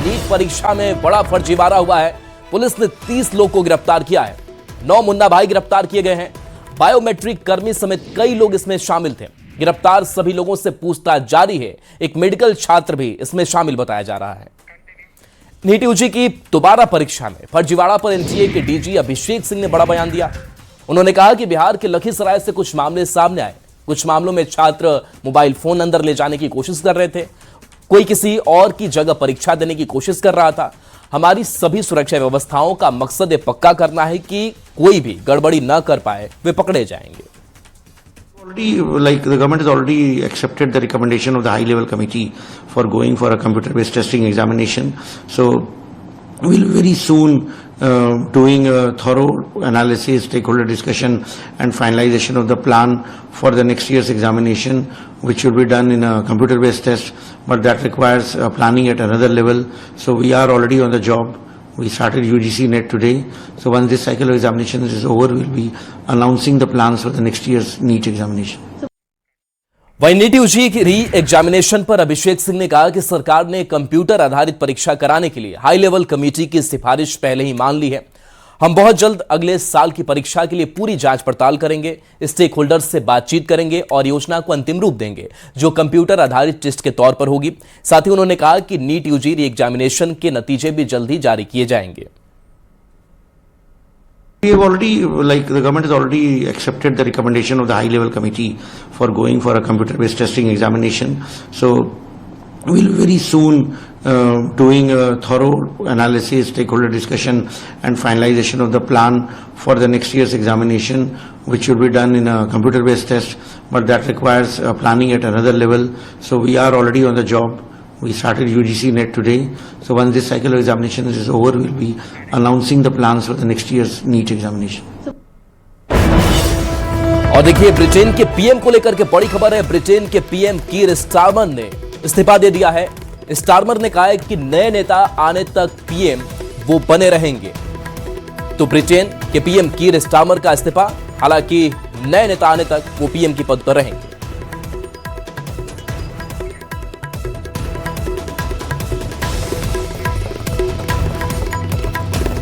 NEET परीक्षा में बड़ा फर्जीवाड़ा हुआ है। पुलिस ने 30 लोग को गिरफ्तार किया है। 9 मुन्ना भाई गिरफ्तार किए गए हैं। बायोमेट्रिक कर्मी समेत कई लोग इसमें शामिल थे। गिरफ्तार सभी लोगों से पूछताछ जारी है। एक मेडिकल छात्र भी इसमें शामिल बताया जा रहा है। नीट यूजी की दोबारा परीक्षा में फर्जीवाड़ा पर एनटीए के डीजी अभिषेक सिंह ने बड़ा बयान दिया। उन्होंने कहा कि बिहार के लखीसराय से कुछ मामले सामने आए। कुछ मामलों में छात्र मोबाइल फोन अंदर ले जाने की कोशिश कर रहे थे, कोई किसी और की जगह परीक्षा देने की कोशिश कर रहा था। हमारी सभी सुरक्षा व्यवस्थाओं का मकसद ये पक्का करना है कि कोई भी गड़बड़ी न कर पाए, वे पकड़े जाएंगे। Like the government has already accepted the recommendation of the high level committee for going for a computer based testing examination. So we'll very soon doing a thorough analysis, stakeholder discussion and finalization of the plan for the next year's examination, which will be done in a computer based test, but that requires planning at another level. So we are already on the job. We started UGC NET today. So once this cycle of examinations is over, we'll be announcing the plans for the next year's NEET examination. वहीं NEET UG की re examination पर अभिषेक सिंह ने कहा कि सरकार ने computer आधारित परीक्षा कराने के लिए हाई लेवल कमेटी की सिफारिश पहले ही मान ली है। हम बहुत जल्द अगले साल की परीक्षा के लिए पूरी जांच पड़ताल करेंगे, स्टेक होल्डर्स से बातचीत करेंगे और योजना को अंतिम रूप देंगे, जो कंप्यूटर आधारित टेस्ट के तौर पर होगी। साथ ही उन्होंने कहा कि नीट यूजी री एग्जामिनेशन के नतीजे भी जल्द ही जारी किए जाएंगे। We have already, like the government has already accepted the recommendation of the high level committee for going for a computer based testing examination. So we'll very soon doing a thorough analysis, stakeholder discussion and finalization of the plan for the next year's examination, which will be done in a computer based test, but that requires planning at another level. So we are already on the job. We started UGC NET today. So once this cycle of examinations is over, we'll be announcing the plans for the next year's NEET examination. और देखिए, Britain के PM को लेकर के बड़ी खबर है। Britain के पीएम कीर स्टारमर ने इस्तीफा दे दिया है। स्टारमर ने कहा है कि नए नेता आने तक पीएम वो बने रहेंगे। तो ब्रिटेन के पीएम कीर स्टारमर का इस्तीफा, हालांकि नए नेता आने तक वो पीएम की पद पर रहेंगे।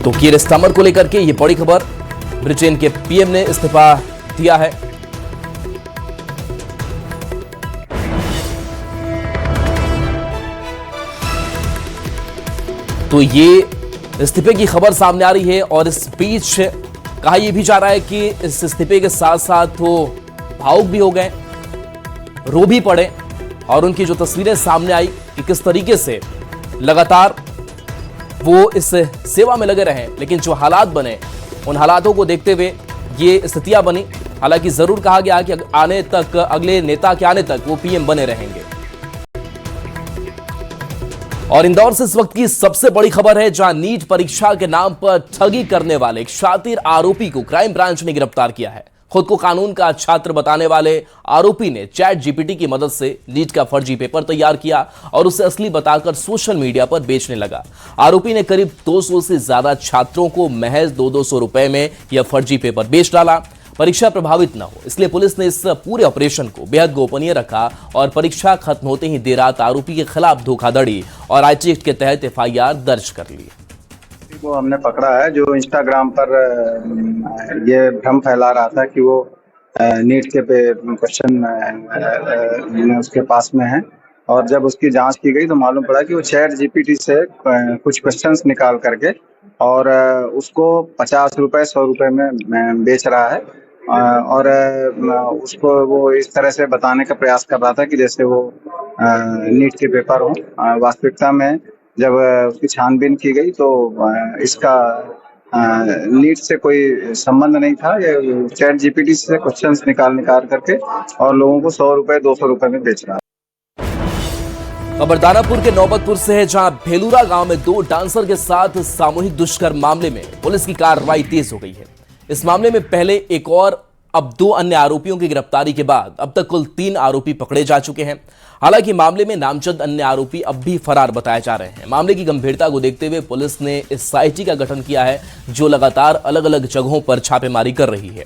तो कीर स्टारमर को लेकर के ये बड़ी खबर, ब्रिटेन के पीएम ने इस्तीफा दिया है। तो ये इस्तीफे की खबर सामने आ रही है और इस बीच कहा यह भी जा रहा है कि इस इस्तीफे के साथ साथ वो भावुक भी हो गए, रो भी पड़े और उनकी जो तस्वीरें सामने आई कि किस तरीके से लगातार वो इस सेवा में लगे रहे, लेकिन जो हालात बने उन हालातों को देखते हुए ये स्थितियां बनी। हालांकि जरूर कहा गया कि आने तक, अगले नेता के आने तक वो पीएम बने रहेंगे। और इंदौर से इस वक्त की सबसे बड़ी खबर है, जहां नीट परीक्षा के नाम पर ठगी करने वाले एक शातिर आरोपी को क्राइम ब्रांच ने गिरफ्तार किया है। खुद को कानून का छात्र बताने वाले आरोपी ने चैट जीपीटी की मदद से नीट का फर्जी पेपर तैयार किया और उसे असली बताकर सोशल मीडिया पर बेचने लगा। आरोपी ने करीब 200 से ज्यादा छात्रों को महज 200 रुपए में यह फर्जी पेपर बेच डाला। परीक्षा प्रभावित न हो, इसलिए पुलिस ने इस पूरे ऑपरेशन को बेहद गोपनीय रखा और परीक्षा खत्म होते ही देर रात आरोपी के खिलाफ धोखाधड़ी और आईटी एक्ट के तहत एफआईआर दर्ज कर ली। वो हमने पकड़ा है जो इंस्टाग्राम पर ये भ्रम फैला रहा था कि वो नीट के पे क्वेश्चन उसके पास में है, और जब उसकी जांच की गई तो मालूम पड़ा कि वो चैट जीपीटी से कुछ क्वेश्चंस निकाल करके और उसको 50 रुपए 100 रुपए में बेच रहा है। और उसको वो इस तरह से बताने का प्रयास कर रहा था कि जैसे वो नीट के पेपर हो। वास्तविकता में जब उसकी छानबीन की गई तो इसका नीट से कोई संबंध नहीं था। ये चैट जीपीटी से क्वेश्चंस निकाल करके और लोगों को 100 रुपए 200 रुपए में बेच रहा है। खबर दानापुर के नौबतपुर से है, जहां भेलूरा गांव में 2 डांसर के साथ सामूहिक दुष्कर्म मामले में पुलिस की कार्रवाई तेज हो गई है। इस मामले में पहले एक और अब 2 अन्य आरोपियों की गिरफ्तारी के बाद अब तक कुल 3 आरोपी पकड़े जा चुके हैं। हालांकि मामले में नामजद अन्य आरोपी अब भी फरार बताए जा रहे हैं। मामले की गंभीरता को देखते हुए पुलिस ने इस साइटी का गठन किया है, जो लगातार अलग अलग जगहों पर छापेमारी कर रही है।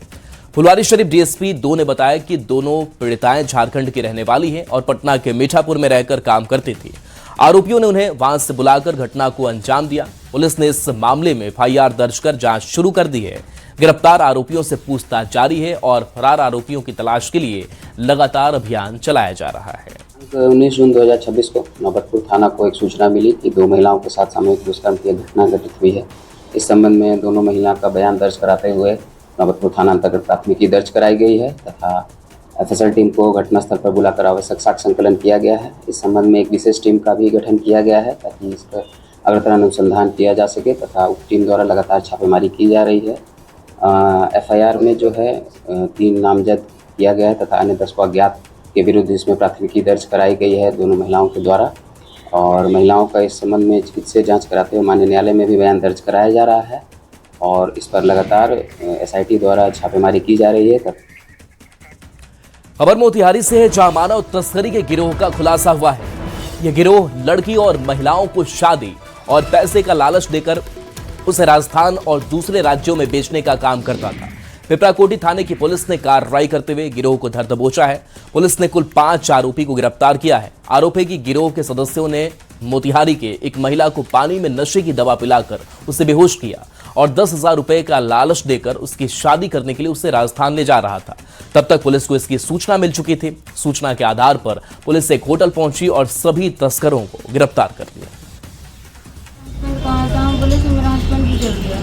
फुलवारीशरीफ डीएसपी 2 ने बताया कि दोनों पीड़िताएं झारखंड की रहने वाली हैं और पटना के मीठापुर में रहकर काम करती थी। आरोपियों ने उन्हें वहां से बुलाकर घटना को अंजाम दिया। पुलिस ने इस मामले में FIR दर्ज कर जांच शुरू कर दी है। गिरफ्तार आरोपियों से पूछताछ जारी है और फरार आरोपियों की तलाश के लिए लगातार अभियान चलाया जा रहा है। 19 जून 2026 को नौबतपुर थाना को एक सूचना मिली कि 2 महिलाओं के साथ सामूहिक दुष्कर्म की घटना घटित हुई है। इस संबंध में दोनों महिला का बयान दर्ज कराते हुए नौबतपुर थाना अंतर्गत प्राथमिकी दर्ज कराई गई है तथा FSL टीम को घटनास्थल पर बुलाकर आवश्यक साक्ष्य संकलन किया गया है। इस संबंध में एक विशेष टीम का भी गठन किया गया है ताकि इस पर अग्रतर अनुसंधान किया जा सके तथा उक्त टीम द्वारा लगातार छापेमारी की जा रही है। FIR में जो है 3 नामजद किया गया है तथा अन्य 10 को अज्ञात के विरुद्ध इसमें प्राथमिकी दर्ज कराई गई है दोनों महिलाओं के द्वारा। और महिलाओं का इस संबंध में चिकित्सीय जांच कराते हुए माननीय न्यायालय में भी बयान दर्ज कराया जा रहा है और इस पर लगातार SIT द्वारा छापेमारी की जा रही है। खबर मोतिहारी से है, जहां मानव तस्करी के गिरोह का खुलासा हुआ है। यह गिरोह लड़की और महिलाओं को शादी और पैसे का लालच देकर उसे राजस्थान और दूसरे राज्यों में बेचने का काम करता था। पिपराकोटी थाने की पुलिस ने कार्रवाई करते हुए गिरोह को धर दबोचा है। पुलिस ने कुल 5 आरोपी को गिरफ्तार किया है। आरोपी की गिरोह के सदस्यों ने मोतिहारी के एक महिला को पानी में नशे की दवा पिलाकर उसे बेहोश किया और 10,000 रुपए का लालच देकर उसकी शादी करने के लिए उसे राजस्थान ले जा रहा था। तब तक पुलिस को इसकी सूचना मिल चुकी थी। सूचना के आधार पर पुलिस एक होटल पहुंची और सभी तस्करों को गिरफ्तार कर लिया। बोले से मेरा हस्बैंड गुजर गया,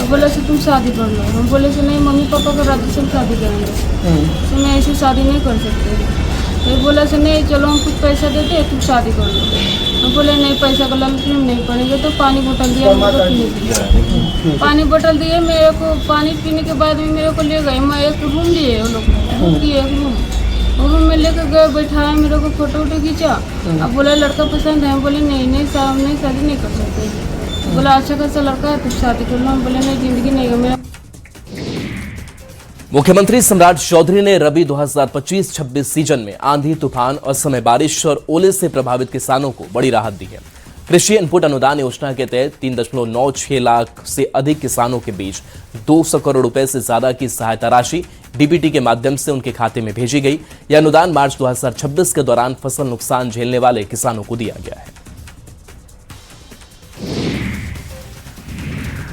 बोले से तुम शादी कर लो। हम बोले से नहीं, मम्मी पापा को राजी से हम शादी करेंगे, तो मैं ऐसी शादी नहीं कर सकती। तो बोला से नहीं, चलो हम कुछ पैसा देते तुम शादी कर लो। हम बोले नहीं, पैसा का लालच हम नहीं पड़ेंगे। तो पानी बोतल दिया मेरे को पीने के लिए, पानी बोतल दिए मेरे को। पानी पीने के बाद भी मेरे को ले गए। मैं एक रूम लिए, वो लोग बुक किए एक रूम में लेकर गए, बैठाया, मेरे को फोटो वोटो खींचा। अब बोला लड़का पसंद है। बोले नहीं साहब, नहीं शादी नहीं कर सकते। बोला अच्छा खासा लड़का है, तुम शादी कर लो। हम बोले नहीं, जिंदगी नहीं है मेरा। मुख्यमंत्री सम्राट चौधरी ने रबी 2025-26 सीजन में आंधी, तूफान, असमय बारिश और ओले से प्रभावित किसानों को बड़ी राहत दी है। कृषि इनपुट अनुदान योजना के तहत 3.96 लाख से अधिक किसानों के बीच 200 करोड़ रुपए से ज्यादा की सहायता राशि DBT के माध्यम से उनके खाते में भेजी गई। यह अनुदान मार्च 2026 के दौरान फसल नुकसान झेलने वाले किसानों को दिया गया है।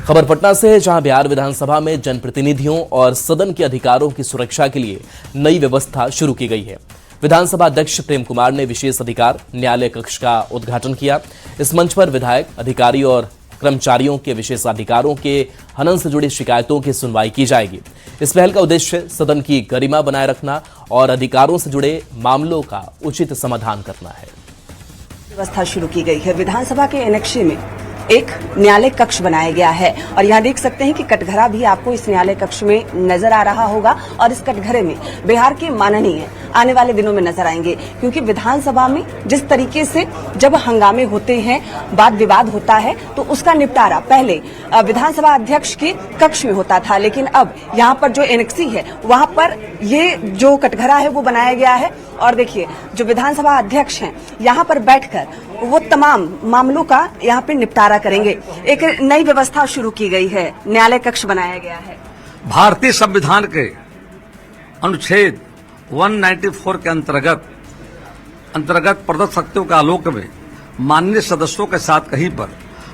खबर पटना से है, जहां बिहार विधानसभा में जनप्रतिनिधियों और सदन के अधिकारों की सुरक्षा के लिए नई व्यवस्था शुरू की गई है। विधानसभा अध्यक्ष प्रेम कुमार ने विशेष अधिकार न्यायालय कक्ष का उद्घाटन किया। इस मंच पर विधायक, अधिकारी और कर्मचारियों के विशेषाधिकारों के हनन से जुड़ी शिकायतों की सुनवाई की जाएगी। इस पहल का उद्देश्य सदन की गरिमा बनाए रखना और अधिकारों से जुड़े मामलों का उचित समाधान करना है। व्यवस्था शुरू की गई है। विधानसभा के एनेक्सी में एक न्यायालय कक्ष बनाया गया है और यहाँ देख सकते हैं कि कटघरा भी आपको इस न्यायालय कक्ष में नजर आ रहा होगा और इस कटघरे में बिहार के माननीय आने वाले दिनों में नजर आएंगे, क्योंकि विधानसभा में जिस तरीके से जब हंगामे होते हैं, वाद विवाद होता है, तो उसका निपटारा पहले विधानसभा अध्यक्ष के कक्ष में होता था, लेकिन अब यहाँ पर जो एनेक्सी है वहाँ पर ये जो कटघरा है वो बनाया गया है। और देखिए, जो विधानसभा अध्यक्ष हैं यहाँ पर बैठकर वो तमाम मामलों का यहाँ पे निपटारा करेंगे। एक नई व्यवस्था शुरू की गई है, न्यायालय कक्ष बनाया गया है। भारतीय संविधान के अनुच्छेद 194 के अंतर्गत प्रदत्त शक्तियों के आलोक में माननीय सदस्यों के साथ कहीं पर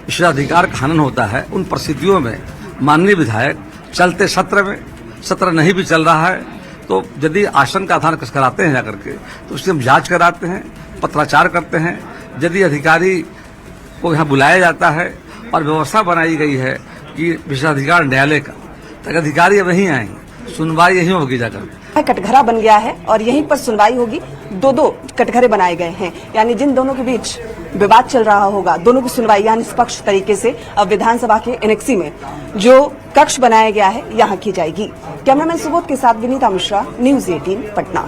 विशेषाधिकार का हनन होता है, उन परिस्थितियों में माननीय विधायक चलते सत्र नहीं भी चल रहा है तो यदि आसन का आधार कराते हैं जाकर के, तो उसकी हम जांच कराते हैं, पत्राचार करते हैं। यदि अधिकारी को यहाँ बुलाया जाता है और व्यवस्था बनाई गई है कि विशेषाधिकार न्यायालय का, तक अधिकारी अब नहीं आएंगे, सुनवाई यही होगी जाकर। कटघरा बन गया है और यहीं पर सुनवाई होगी। 2 कटघरे बनाए गए हैं, यानी जिन दोनों के बीच विवाद चल रहा होगा, दोनों की सुनवाई यहाँ निष्पक्ष तरीके से अब विधानसभा के एनेक्सी में जो कक्ष बनाया गया है यहाँ की जाएगी। कैमरामैन सुबोध के साथ विनीता मिश्रा, न्यूज 18 पटना।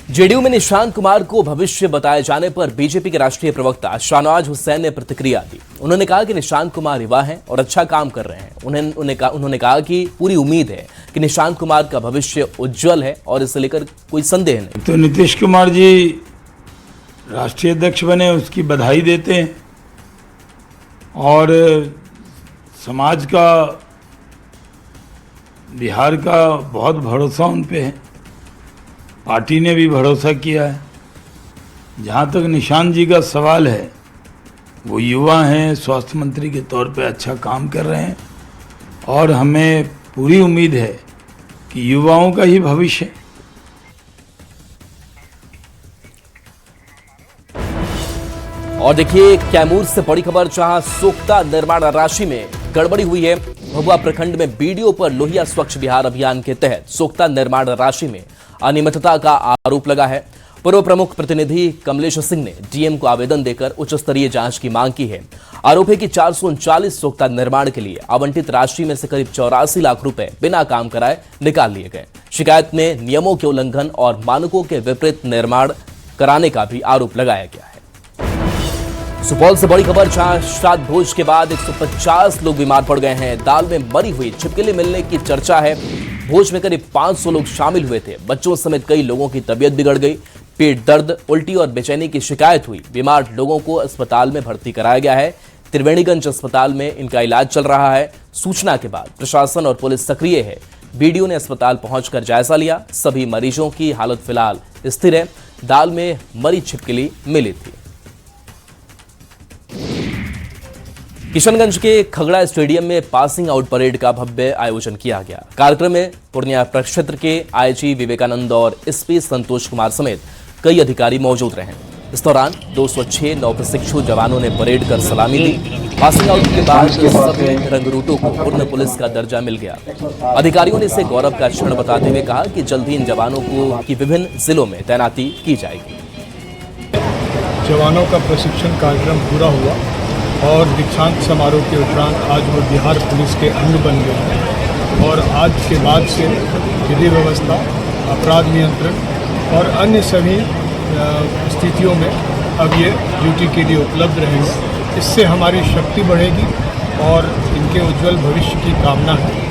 जेडीयू में निशांत कुमार को भविष्य बताए जाने पर बीजेपी के राष्ट्रीय प्रवक्ता शाहनवाज हुसैन ने प्रतिक्रिया दी। उन्होंने कहा कि निशांत कुमार युवा हैं और अच्छा काम कर रहे हैं। उन्होंने कहा कि पूरी उम्मीद है कि निशांत कुमार का भविष्य उज्जवल है और इसे लेकर कोई संदेह नहीं। तो नीतीश कुमार जी राष्ट्रीय अध्यक्ष बने, उसकी बधाई देते हैं और समाज का, बिहार का बहुत भरोसा उन पे है। पार्टी ने भी भरोसा किया है जहाँ तक निशांत जी का सवाल है, वो युवा हैं, स्वास्थ्य मंत्री के तौर पे अच्छा काम कर रहे हैं और हमें पूरी उम्मीद है कि युवाओं का ही भविष्य है। और देखिए कैमूर से बड़ी खबर, जहां सोख्ता निर्माण राशि में गड़बड़ी हुई है। भभुआ प्रखंड में बीडीओ पर लोहिया स्वच्छ बिहार अभियान के तहत सोख्ता निर्माण राशि में अनियमितता का आरोप लगा है। पूर्व प्रमुख प्रतिनिधि कमलेश सिंह ने डीएम को आवेदन देकर उच्च स्तरीय जांच की मांग की है। आरोप है कि 439 सोख्ता निर्माण के लिए आवंटित राशि में से करीब 84 लाख रुपए बिना काम कराए निकाल लिए गए। शिकायत में नियमों के उल्लंघन और मानकों के विपरीत निर्माण कराने का भी आरोप लगाया गया है। सुपौल से बड़ी खबर, जहां श्राद्ध भोज के बाद 150 लोग बीमार पड़ गए हैं। दाल में मरी हुई छिपकली मिलने की चर्चा है। भोज में करीब 500 लोग शामिल हुए थे। बच्चों समेत कई लोगों की तबीयत बिगड़ गई। पेट दर्द, उल्टी और बेचैनी की शिकायत हुई। बीमार लोगों को अस्पताल में भर्ती कराया गया है। त्रिवेणीगंज अस्पताल में इनका इलाज चल रहा है। सूचना के बाद प्रशासन और पुलिस सक्रिय है। बीडीओ ने अस्पताल पहुंचकर जायजा लिया। सभी मरीजों की हालत फिलहाल स्थिर है। दाल में मरी छिपकली मिली थी। किशनगंज के खगड़ा स्टेडियम में पासिंग आउट परेड का भव्य आयोजन किया गया। कार्यक्रम में पूर्णिया प्रक्षेत्र के आईजी विवेकानंद और एसपी संतोष कुमार समेत कई अधिकारी मौजूद रहे। इस दौरान 206 नौप्रशिक्षु जवानों ने परेड कर सलामी दी। पासिंग आउट के बाद सभी रंगरूटों को पूर्ण पुलिस का दर्जा मिल गया। अधिकारियों ने इसे गौरव का क्षण बताते हुए कहा कि जल्द ही इन जवानों की विभिन्न जिलों में तैनाती की जाएगी। जवानों का प्रशिक्षण कार्यक्रम पूरा हुआ और दीक्षांत समारोह के उपरांत आज वो बिहार पुलिस के अंग बन गए हैं और आज के बाद से विधि व्यवस्था, अपराध नियंत्रण और अन्य सभी स्थितियों में अब ये ड्यूटी के लिए उपलब्ध रहेंगे। इससे हमारी शक्ति बढ़ेगी और इनके उज्जवल भविष्य की कामना है।